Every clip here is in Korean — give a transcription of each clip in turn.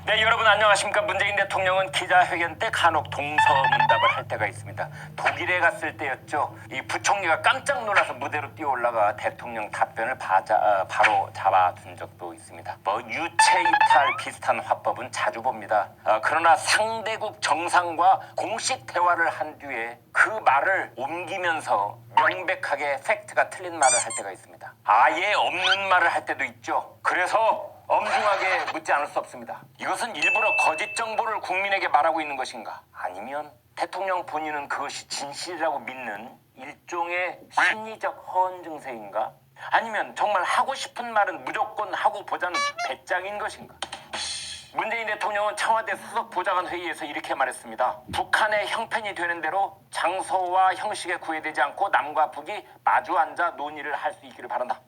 네, 여러분 안녕하십니까. 문재인 대통령은 기자회견 때 간혹 동서문답을 할 때가 있습니다. 독일에 갔을 때였죠. 이 부총리가 깜짝 놀라서 무대로 뛰어올라가 대통령 답변을 바로 잡아둔 적도 있습니다. 유체 이탈 비슷한 화법은 자주 봅니다. 그러나 상대국 정상과 공식 대화를 한 뒤에 그 말을 옮기면서 명백하게 팩트가 틀린 말을 할 때가 있습니다. 아예 없는 말을 할 때도 있죠. 그래서 엄중하게 묻지 않을 수 없습니다. 이것은 일부러 거짓 정보를 국민에게 말하고 있는 것인가? 아니면 대통령 본인은 그것이 진실이라고 믿는 일종의 심리적 허언 증세인가? 아니면 정말 하고 싶은 말은 무조건 하고 보자는 배짱인 것인가? 문재인 대통령은 청와대 수석 보좌관 회의에서 이렇게 말했습니다. 북한의 형편이 되는 대로 장소와 형식에 구애되지 않고 남과 북이 마주 앉아 논의를 할 수 있기를 바란다.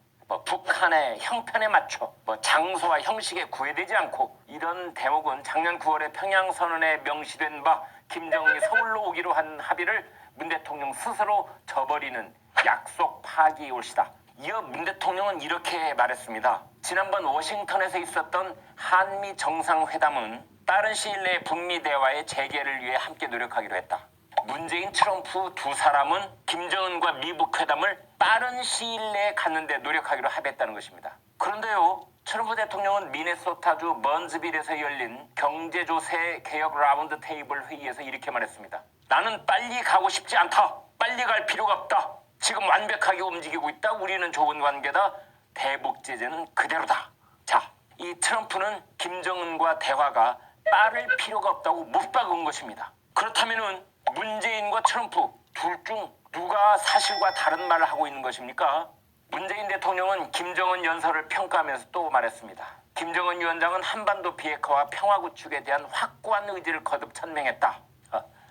북한의 형편에 맞춰 장소와 형식에 구애되지 않고, 이런 대목은 작년 9월에 평양선언에 명시된 바 김정은이 서울로 오기로 한 합의를 문 대통령 스스로 저버리는 약속 파기의 올시다. 이어 문 대통령은 이렇게 말했습니다. 지난번 워싱턴에서 있었던 한미 정상회담은 빠른 시일 내에 북미 대화의 재개를 위해 함께 노력하기로 했다. 문재인, 트럼프 두 사람은 김정은과 미북 회담을 빠른 시일 내에 갖는데 노력하기로 합의했다는 것입니다. 그런데요, 트럼프 대통령은 미네소타주 먼즈빌에서 열린 경제조세 개혁 라운드 테이블 회의에서 이렇게 말했습니다. 나는 빨리 가고 싶지 않다. 빨리 갈 필요가 없다. 지금 완벽하게 움직이고 있다. 우리는 좋은 관계다. 대북 제재는 그대로다. 자, 이 트럼프는 김정은과 대화가 빠를 필요가 없다고 못 박은 것입니다. 그렇다면은 문재인과 트럼프 둘 중 누가 사실과 다른 말을 하고 있는 것입니까? 문재인 대통령은 김정은 연설을 평가하면서 또 말했습니다. 김정은 위원장은 한반도 비핵화와 평화 구축에 대한 확고한 의지를 거듭 천명했다.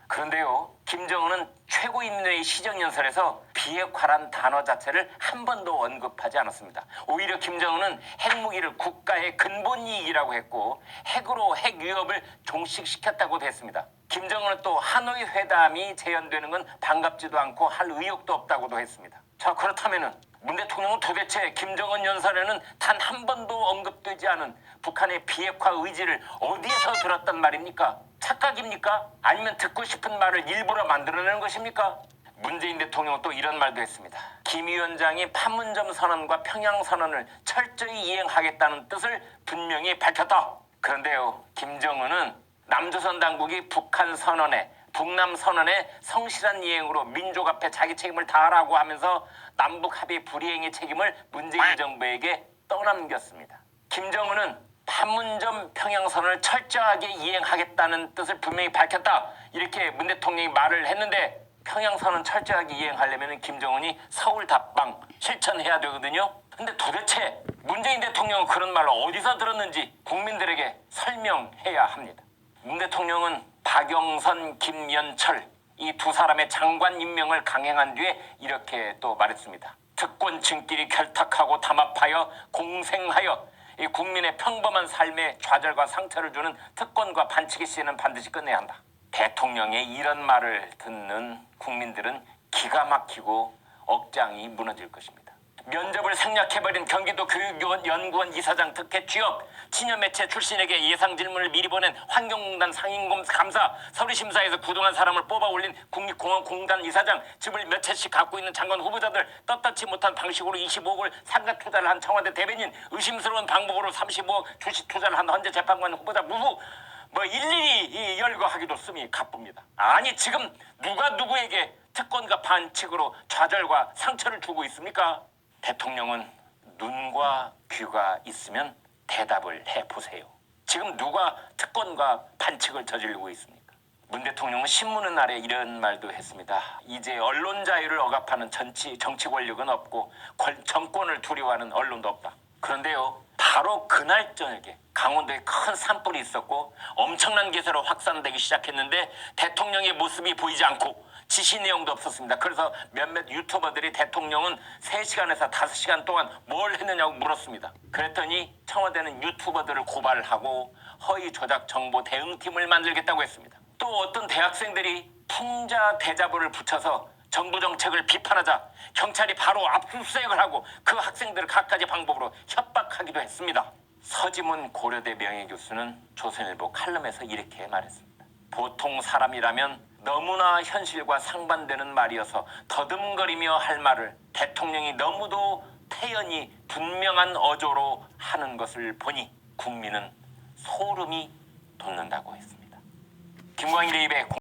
그런데요, 김정은은 최고인민회의 시정연설에서 비핵화란 단어 자체를 한 번도 언급하지 않았습니다. 오히려 김정은은 핵무기를 국가의 근본 이익이라고 했고, 핵으로 핵 위협을 종식시켰다고도 했습니다. 김정은은 또 하노이 회담이 재연되는 건 반갑지도 않고 할 의욕도 없다고도 했습니다. 자, 그렇다면은 문 대통령은 도대체 김정은 연설에는 단 한 번도 언급되지 않은 북한의 비핵화 의지를 어디에서 들었단 말입니까? 착각입니까? 아니면 듣고 싶은 말을 일부러 만들어내는 것입니까? 문재인 대통령은 또 이런 말도 했습니다. 김 위원장이 판문점 선언과 평양 선언을 철저히 이행하겠다는 뜻을 분명히 밝혔다. 그런데요, 김정은은 남조선 당국이 북한 선언에, 북남 선언의 성실한 이행으로 민족 앞에 자기 책임을 다하라고 하면서 남북 합의 불이행의 책임을 문재인 정부에게 떠넘겼습니다. 김정은은 판문점 평양선언을 철저하게 이행하겠다는 뜻을 분명히 밝혔다. 이렇게 문 대통령이 말을 했는데, 평양선언 철저하게 이행하려면 김정은이 서울 답방 실천해야 되거든요. 근데 도대체 문재인 대통령은 그런 말을 어디서 들었는지 국민들에게 설명해야 합니다. 문 대통령은 박영선, 김연철 이 두 사람의 장관 임명을 강행한 뒤에 이렇게 또 말했습니다. 특권층끼리 결탁하고 담합하여 공생하여 이 국민의 평범한 삶에 좌절과 상처를 주는 특권과 반칙의 시에는 반드시 끝내야 한다. 대통령의 이런 말을 듣는 국민들은 기가 막히고 억장이 무너질 것입니다. 면접을 생략해버린 경기도 교육연구원 이사장 특혜 취업, 친여매체 출신에게 예상 질문을 미리 보낸 환경공단 상임감사, 서류심사에서 구동한 사람을 뽑아 올린 국립공원공단 이사장, 집을 몇 채씩 갖고 있는 장관 후보자들, 떳떳지 못한 방식으로 25억을 상가 투자를 한 청와대 대변인, 의심스러운 방법으로 35억 주식 투자를 한 헌재 재판관 후보자 무후, 일일이 열거하기도 씀이 가쁩니다. 아니, 지금 누가 누구에게 특권과 반칙으로 좌절과 상처를 주고 있습니까? 대통령은 눈과 귀가 있으면 대답을 해보세요. 지금 누가 특권과 반칙을 저지르고 있습니까? 문 대통령은 신문은 아래 이런 말도 했습니다. 이제 언론 자유를 억압하는 정치 권력은 없고 정권을 두려워하는 언론도 없다. 그런데요, 바로 그날 저녁에 강원도에 큰 산불이 있었고 엄청난 기세로 확산되기 시작했는데 대통령의 모습이 보이지 않고 지시 내용도 없었습니다. 그래서 몇몇 유튜버들이 대통령은 3시간에서 5시간 동안 뭘 했느냐고 물었습니다. 그랬더니 청와대는 유튜버들을 고발하고 허위 조작 정보 대응팀을 만들겠다고 했습니다. 또 어떤 대학생들이 풍자 대자보를 붙여서 정부 정책을 비판하자 경찰이 바로 압수수색을 하고 그 학생들을 갖가지 방법으로 협박하기도 했습니다. 서지문 고려대 명예교수는 조선일보 칼럼에서 이렇게 말했습니다. 보통 사람이라면 너무나 현실과 상반되는 말이어서 더듬거리며 할 말을 대통령이 너무도 태연히 분명한 어조로 하는 것을 보니 국민은 소름이 돋는다고 했습니다. 김광일의 입에